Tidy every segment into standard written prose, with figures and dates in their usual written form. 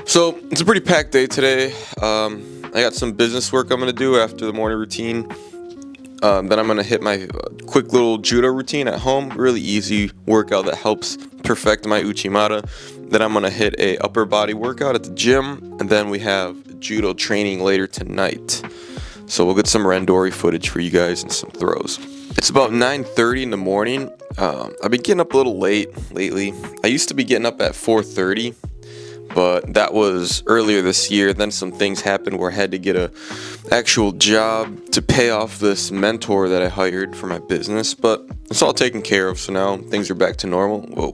So it's a pretty packed day today. I got some business work I'm gonna do after the morning routine. Then I'm gonna hit my quick little judo routine at home. Really easy workout that helps perfect my uchimata. Then I'm gonna hit a upper body workout at the gym, and then we have judo training later tonight. So we'll get some randori footage for you guys and some throws. It's about 9:30 in the morning. I've been getting up a little late lately. I used to be getting up at 4:30. But that was earlier this year. Then some things happened where I had to get a actual job to pay off this mentor that I hired for my business. But it's all taken care of, so now things are back to normal. Whoa.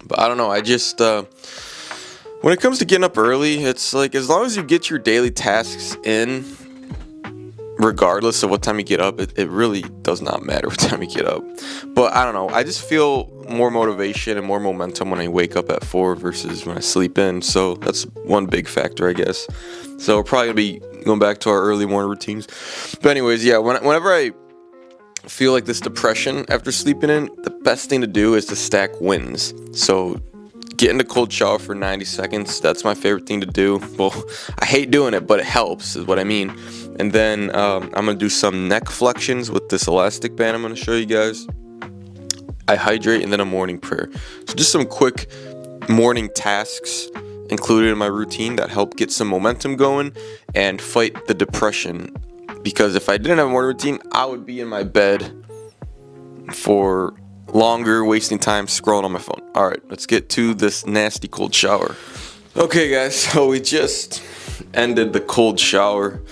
But I don't know. I just when it comes to getting up early, it's like as long as you get your daily tasks in, regardless of what time you get up, it really does not matter what time you get up. But I don't know, I just feel more motivation and more momentum when I wake up at 4 versus when I sleep in. So that's one big factor, I guess. So we're probably gonna be going back to our early morning routines. But anyways, yeah, whenever I feel like this depression after sleeping in, the best thing to do is to stack wins. So get in a cold shower for 90 seconds. That's my favorite thing to do. Well, I hate doing it, but it helps is what I mean. And then I'm going to do some neck flexions with this elastic band I'm going to show you guys. I hydrate and then a morning prayer. So just some quick morning tasks included in my routine that help get some momentum going and fight the depression. Because if I didn't have a morning routine, I would be in my bed for longer, wasting time scrolling on my phone. All right, let's get to this nasty cold shower. Okay, guys, so we just ended the cold shower.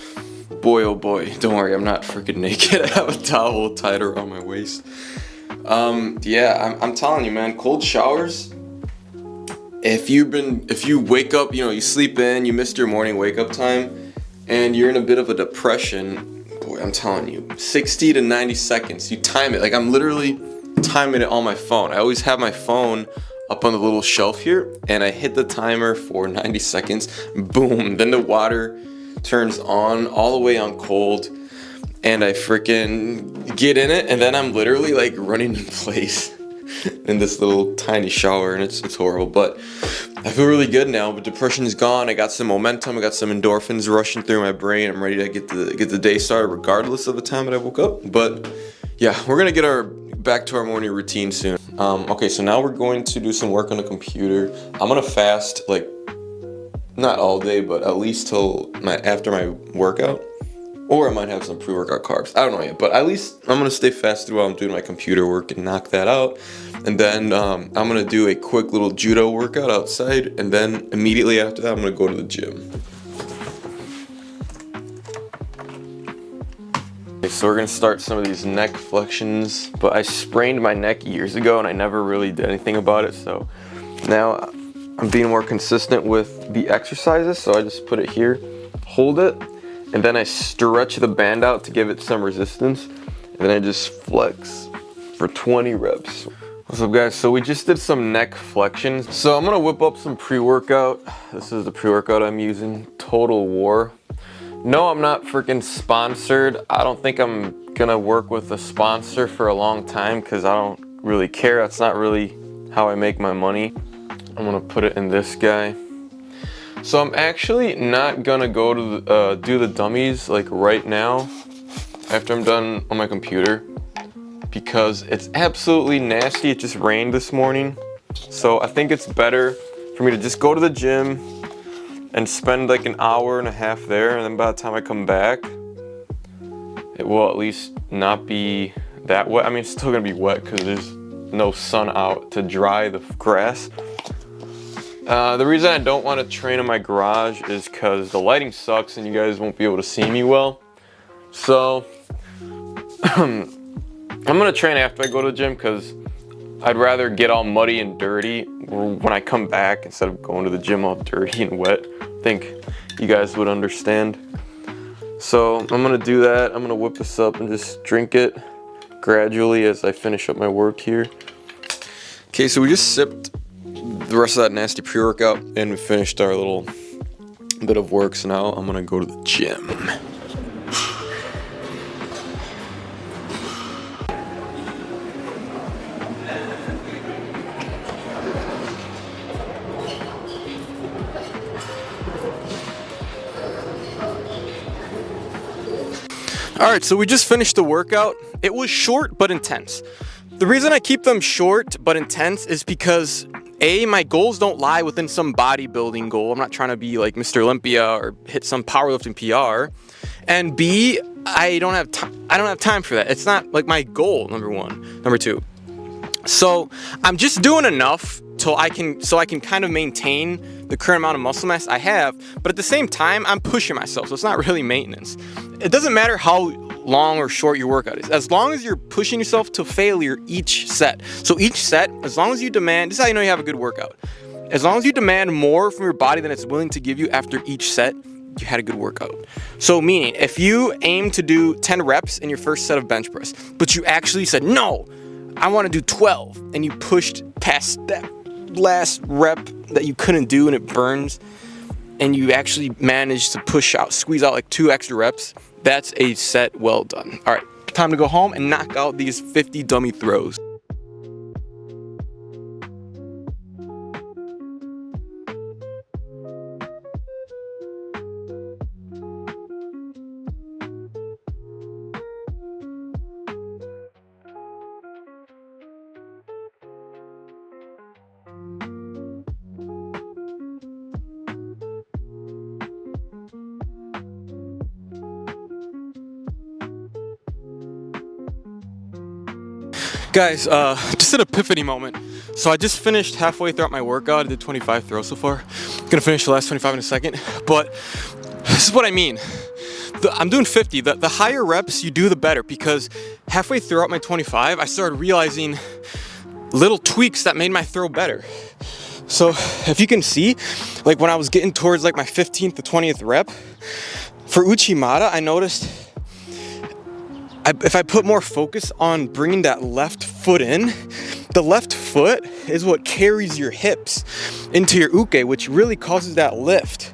Boy, oh boy, don't worry, I'm not freaking naked. I have a towel tied around my waist. Yeah, I'm telling you, man, cold showers. If you wake up, you sleep in, you missed your morning wake up time, and you're in a bit of a depression. Boy, I'm telling you, 60 to 90 seconds. You time it. Like I'm literally timing it on my phone. I always have my phone up on the little shelf here, and I hit the timer for 90 seconds. Boom. Then the water turns on all the way on cold, and I freaking get in it, and then I'm literally like running in place in this little tiny shower, and it's horrible. But I feel really good now. But depression is gone. I got some momentum. I got some endorphins rushing through my brain. I'm ready to get the day started, regardless of the time that I woke up. But yeah, we're gonna get back to our morning routine soon. Okay, so now we're going to do some work on the computer. I'm gonna fast, like not all day, but at least till after my workout, or I might have some pre-workout carbs. I don't know yet, but at least I'm gonna stay fasted while I'm doing my computer work and knock that out. And then I'm gonna do a quick little judo workout outside, and then immediately after that, I'm gonna go to the gym. Okay, so we're gonna start some of these neck flexions, but I sprained my neck years ago and I never really did anything about it. So now I'm being more consistent with the exercises. So I just put it here, hold it, and then I stretch the band out to give it some resistance, and then I just flex for 20 reps. What's up, guys? So we just did some neck flexions. So I'm gonna whip up some pre-workout. This is the pre-workout I'm using, Total War. No, I'm not freaking sponsored. I don't think I'm gonna work with a sponsor for a long time because I don't really care. That's not really how I make my money. I'm gonna put it in this guy. So I'm actually not gonna go to do the dummies like right now after I'm done on my computer because it's absolutely nasty. It just rained this morning. So I think it's better for me to just go to the gym and spend like an hour and a half there, and then by the time I come back, it will at least not be that wet. I mean, it's still gonna be wet because there's no sun out to dry the grass. The reason I don't want to train in my garage is because the lighting sucks and you guys won't be able to see me well. So I'm gonna train after I go to the gym because I'd rather get all muddy and dirty when I come back instead of going to the gym all dirty and wet. I think you guys would understand. So I'm gonna do that. I'm gonna whip this up and just drink it gradually as I finish up my work here. Okay, so we just sipped the rest of that nasty pre-workout and we finished our little bit of work. So now I'm gonna go to the gym. All right, so we just finished the workout. It was short but intense. The reason I keep them short but intense is because A, my goals don't lie within some bodybuilding goal. I'm not trying to be like Mr. Olympia or hit some powerlifting PR. And B, I don't have time for that. It's not like my goal, number one. Number two. So I'm just doing enough so I can kind of maintain the current amount of muscle mass I have, but at the same time I'm pushing myself, so it's not really maintenance. It doesn't matter how long or short your workout is, as long as you're pushing yourself to failure each set. So each set, as long as you demand, this is how you know you have a good workout. As long as you demand more from your body than it's willing to give you after each set, you had a good workout. So meaning, if you aim to do 10 reps in your first set of bench press, but you actually said, no, I want to do 12, and you pushed past that last rep that you couldn't do and it burns, and you actually managed to squeeze out like 2 extra reps, that's a set well done. All right, time to go home and knock out these 50 dummy throws. Guys, just an epiphany moment. So I just finished halfway throughout my workout. I did 25 throws so far. I'm gonna finish the last 25 in a second. But this is what I mean. I'm doing 50. The higher reps you do, the better, because halfway throughout my 25, I started realizing little tweaks that made my throw better. So if you can see, like when I was getting towards like my 15th to 20th rep, for Uchimata, I noticed if I put more focus on bringing that left foot in, the left foot is what carries your hips into your uke, which really causes that lift.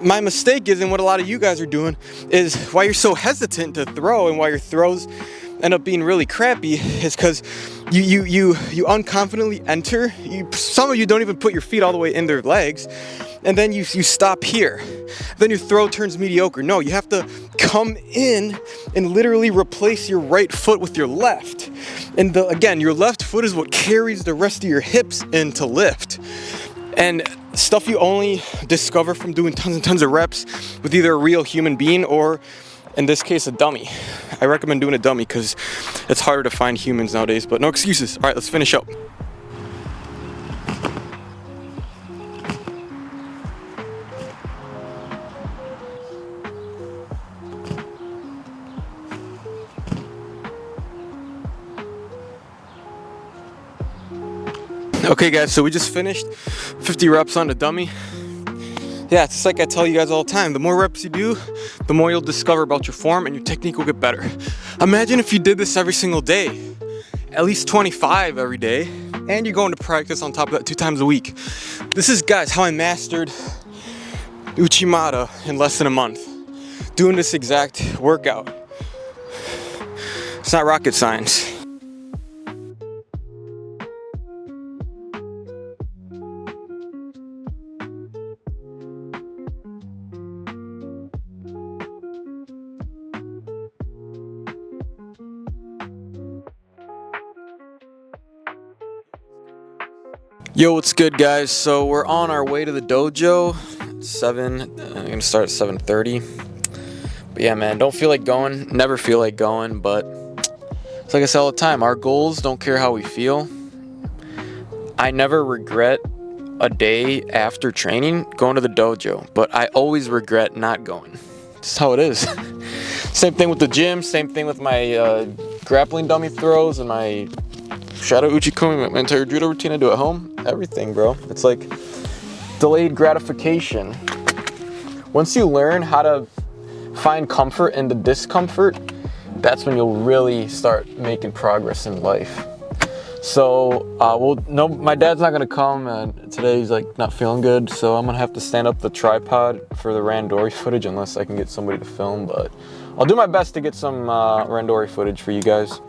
My mistake is, and what a lot of you guys are doing, is why you're so hesitant to throw and why your throws end up being really crappy is because you unconfidently enter. Some of you don't even put your feet all the way in their legs, and then you stop here. Then your throw turns mediocre. No, you have to come in and literally replace your right foot with your left. And again, your left foot is what carries the rest of your hips in to lift. And stuff you only discover from doing tons and tons of reps with either a real human being or, in this case, a dummy. I recommend doing a dummy because it's harder to find humans nowadays, but no excuses. All right, let's finish up. Okay guys, so we just finished 50 reps on the dummy. Yeah, it's just like I tell you guys all the time, the more reps you do, the more you'll discover about your form and your technique will get better. Imagine if you did this every single day, at least 25 every day, and you're going to practice on top of that 2 times a week. This is, guys, how I mastered Uchimata in less than a month, doing this exact workout. It's not rocket science. Yo, what's good, guys? So we're on our way to the dojo. It's 7. I'm gonna start at 7:30. But yeah, man, don't feel like going. Never feel like going. But it's like I say all the time. Our goals don't care how we feel. I never regret a day after training going to the dojo, but I always regret not going. That's how it is. Same thing with the gym. Same thing with my grappling dummy throws and my shadow uchikomi, my entire judo routine I do at home. Everything, bro. It's like delayed gratification. Once you learn how to find comfort in the discomfort, that's when you'll really start making progress in life. So, no, my dad's not gonna come, and today he's like not feeling good, so I'm gonna have to stand up the tripod for the randori footage unless I can get somebody to film, but I'll do my best to get some randori footage for you guys.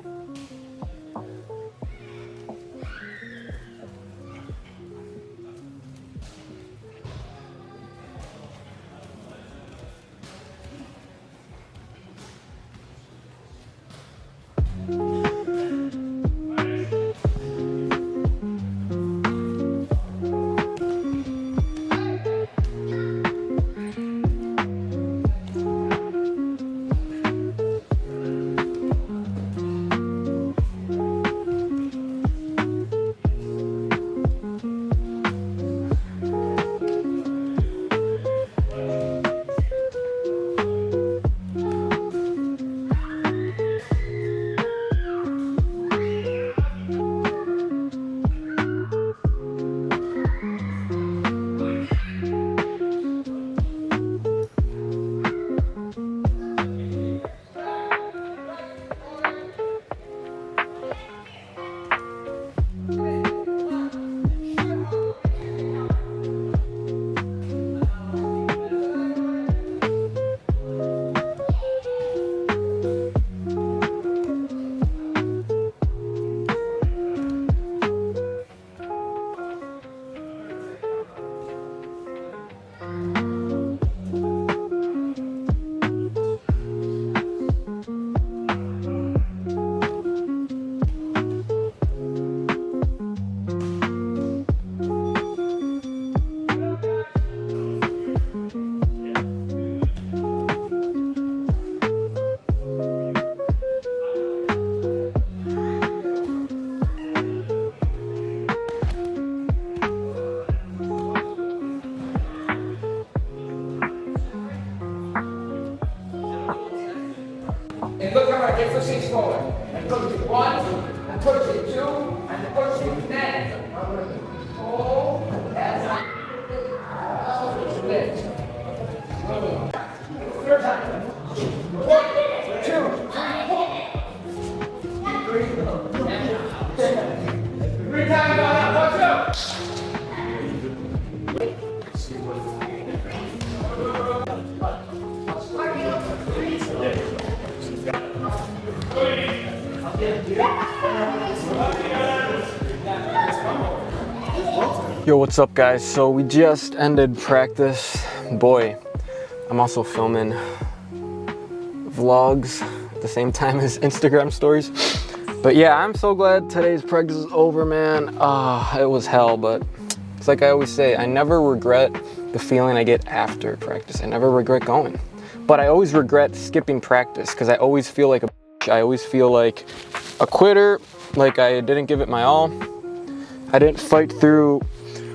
Hip flexors forward. And push it 1, and push it 2, and push it 10. Hold. That's lift. Third time. 1, 2, 3, 3 times on that. 1, 2. Yo, what's up guys? So we just ended practice. Boy, I'm also filming vlogs at the same time as Instagram stories. But yeah, I'm so glad today's practice is over, man. It was hell, but it's like I always say, I never regret the feeling I get after practice. I never regret going. But I always regret skipping practice because I always feel like a bitch. I always feel like a quitter, like I didn't give it my all. I didn't fight through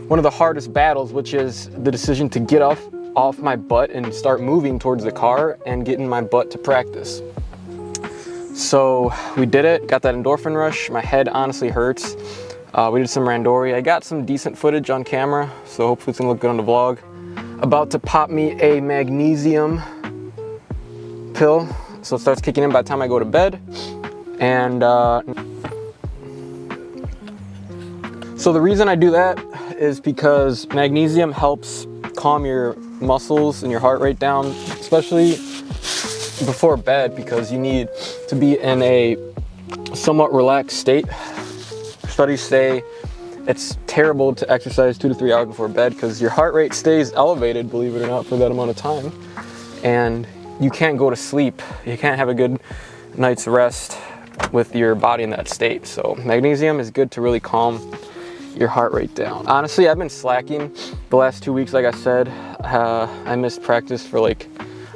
one of the hardest battles, which is the decision to get off my butt and start moving towards the car and getting my butt to practice. So we did it, got that endorphin rush. My head honestly hurts. We did some randori. I got some decent footage on camera, so hopefully it's gonna look good on the vlog. About to pop me a magnesium pill, so it starts kicking in by the time I go to bed. And so the reason I do that is because magnesium helps calm your muscles and your heart rate down, especially before bed, because you need to be in a somewhat relaxed state. Studies say it's terrible to exercise 2 to 3 hours before bed because your heart rate stays elevated, believe it or not, for that amount of time. And you can't go to sleep. You can't have a good night's rest with your body in that state. So magnesium is good to really calm your heart rate down. Honestly, I've been slacking the last 2 weeks. Like I said, I missed practice for I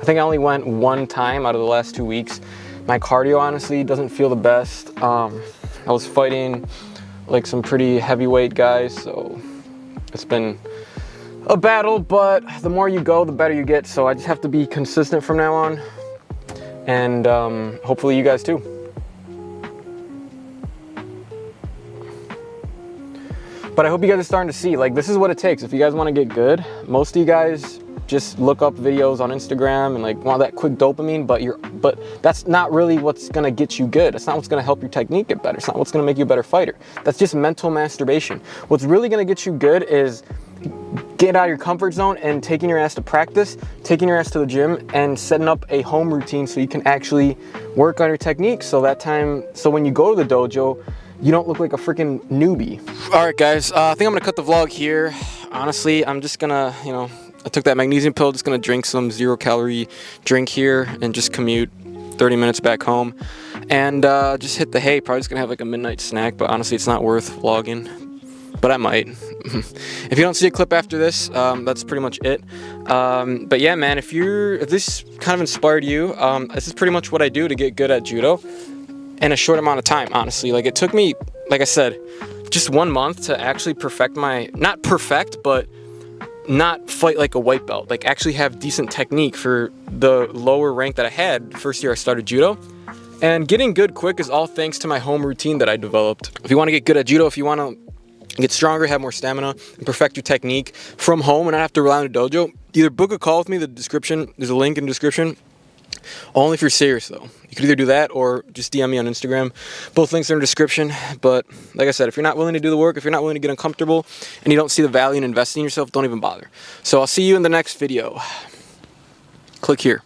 think I only went 1 time out of the last 2 weeks. My cardio honestly doesn't feel the best. I was fighting some pretty heavyweight guys, so it's been a battle, but the more you go, the better you get. So I just have to be consistent from now on, and hopefully you guys too. But I hope you guys are starting to see, this is what it takes. If you guys want to get good, most of you guys just look up videos on Instagram and want that quick dopamine, but that's not really what's gonna get you good. It's not what's gonna help your technique get better. It's not what's gonna make you a better fighter. That's just mental masturbation. What's really gonna get you good is getting out of your comfort zone and taking your ass to practice, taking your ass to the gym, and setting up a home routine so you can actually work on your technique. So when you go to the dojo, you don't look like a freaking newbie. All right, guys, I think I'm gonna cut the vlog here. Honestly, I'm just gonna, I took that magnesium pill, just gonna drink some 0-calorie drink here and just commute 30 minutes back home and just hit the hay. Probably just gonna have a midnight snack, but honestly, it's not worth vlogging, but I might. If you don't see a clip after this, that's pretty much it. But yeah, man, if this kind of inspired you, this is pretty much what I do to get good at judo in a short amount of time, honestly. It took me, like I said, just 1 month to actually perfect not perfect, but not fight like a white belt, actually have decent technique for the lower rank that I had first year I started judo. And getting good quick is all thanks to my home routine that I developed. If you want to get good at judo, if you want to get stronger, have more stamina, and perfect your technique from home and not have to rely on a dojo, either book a call with me, there's a link in the description. Only if you're serious though. You could either do that or just DM me on Instagram. Both links are in the description. But like I said, if you're not willing to do the work, if you're not willing to get uncomfortable, and you don't see the value in investing in yourself, don't even bother. So I'll see you in the next video. Click here.